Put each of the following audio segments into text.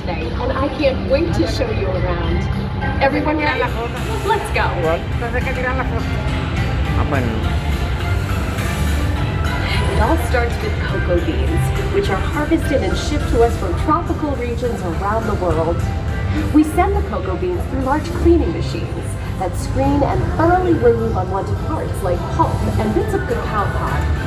today, and I can't wait to show you around. Everyone ready? Let's go. It all starts with cocoa beans, which are harvested and shipped to us from tropical regions around the world. We send the cocoa beans through large cleaning machines that screen and thoroughly remove unwanted parts like pulp and bits of cacao pod.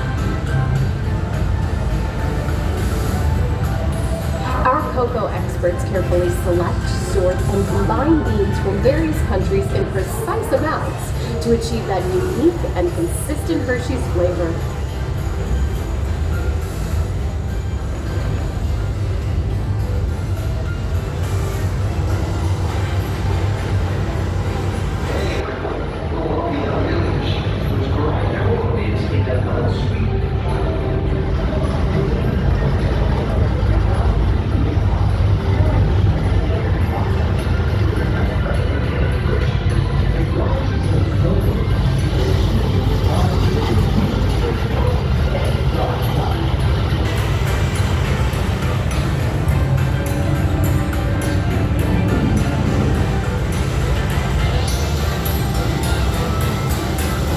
Our cocoa experts carefully select, sort, and combine beans from various countries in precise amounts to achieve that unique and consistent Hershey's flavor.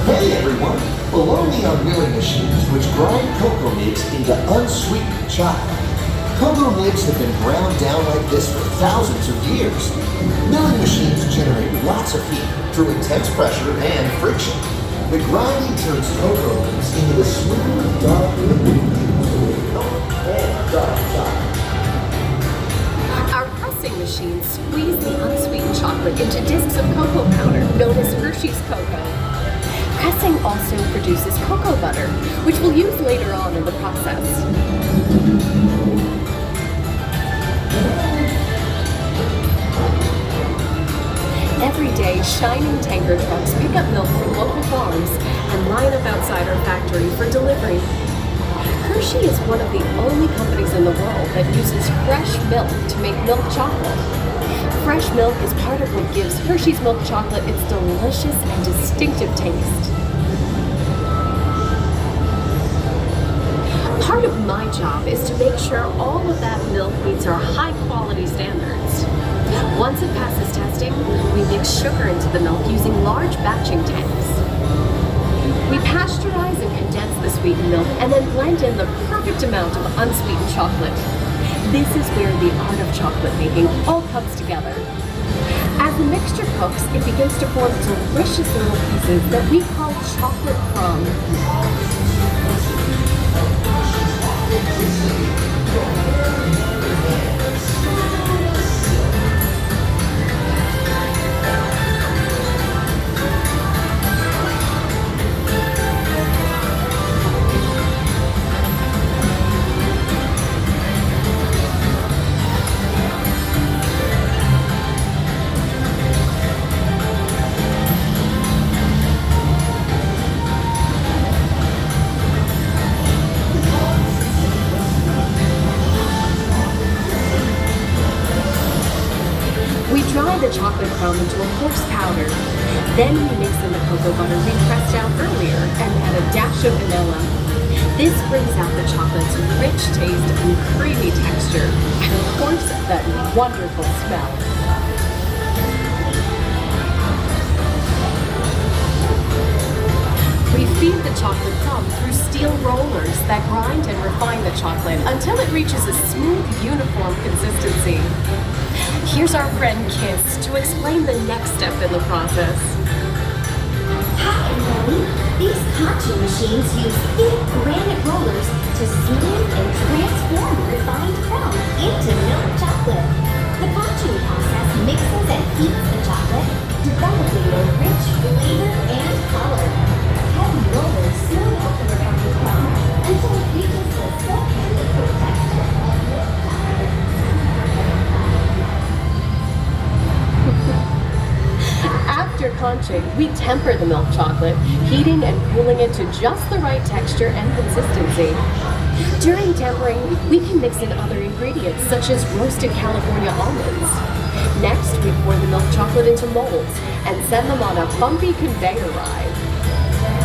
Hey everyone! Below me are milling machines which grind cocoa nibs into unsweetened chocolate. Cocoa nibs have been ground down like this for thousands of years. Milling machines generate lots of heat through intense pressure and friction. The grinding turns cocoa nibs into the smooth, dark liquid and dark chocolate. Our pressing machines squeeze the unsweetened chocolate into discs of cocoa powder, known as Hershey's cocoa. Pressing also produces cocoa butter, which we'll use later on in the process. Every day, shining tanker trucks pick up milk from local farms and line up outside our factory for delivery. Hershey is one of the only companies in the world that uses fresh milk to make milk chocolate. Fresh milk is part of what gives Hershey's milk chocolate its delicious and distinctive taste. Part of my job is to make sure all of that milk meets our high quality standards. Once it passes testing, we mix sugar into the milk using large batching tanks. We pasteurize and condense the sweetened milk and then blend in the perfect amount of unsweetened chocolate. This is where the art of chocolate making all comes together. As the mixture cooks, it begins to form delicious little pieces that we call chocolate crumbs. We dry the chocolate crumb into a coarse powder. Then we mix in the cocoa butter we pressed out earlier and add a dash of vanilla. This brings out the chocolate's rich taste and creamy texture, and of course, that wonderful smell. We feed the chocolate crumb through steel rollers that grind and refine the chocolate until it reaches a smooth, uniform consistency. Here's our friend Kiss to explain the next step in the process. Hi everybody! These concha machines use thick granite rollers to smooth and transform refined crumb into milk chocolate. The conching process mixes and heats the chocolate, developing a rich flavor and color. Heavy rollers smooth out the refined crumb until it reaches the silky liquid texture of milk chocolate. After conching, we temper the milk chocolate, heating and cooling it to just the right texture and consistency. During tempering, we can mix in other ingredients such as roasted California almonds. Next, we pour the milk chocolate into molds and send them on a bumpy conveyor ride.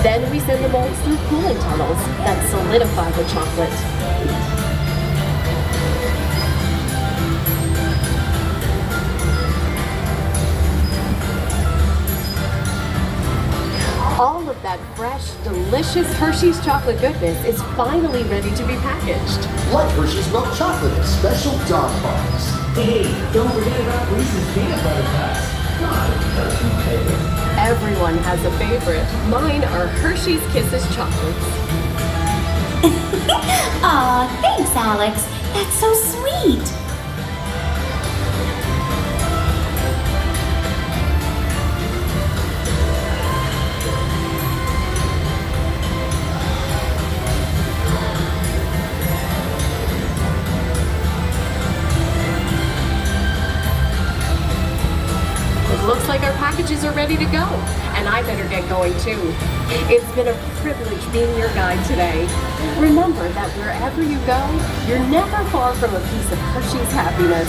Then we send the molds through cooling tunnels that solidify the chocolate. delicious Hershey's chocolate goodness is finally ready to be packaged. Like Hershey's milk chocolate in special dog bars. Hey, don't forget about Reese's peanut butter cups. My personal favorite. Everyone has a favorite. Mine are Hershey's Kisses chocolates. Aw, thanks, Alex. That's so sweet. It looks like our packages are ready to go, and I better get going too. It's been a privilege being your guide today. Remember that wherever you go, you're never far from a piece of Hershey's happiness.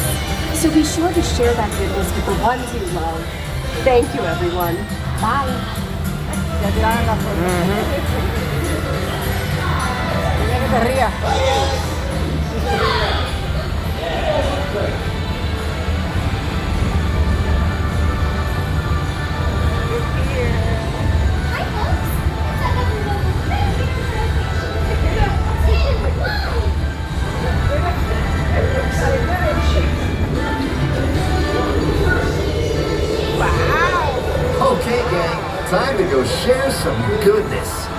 So be sure to share that goodness with the ones you love. Thank you, everyone. Bye. Okay, gang, time to go share some goodness.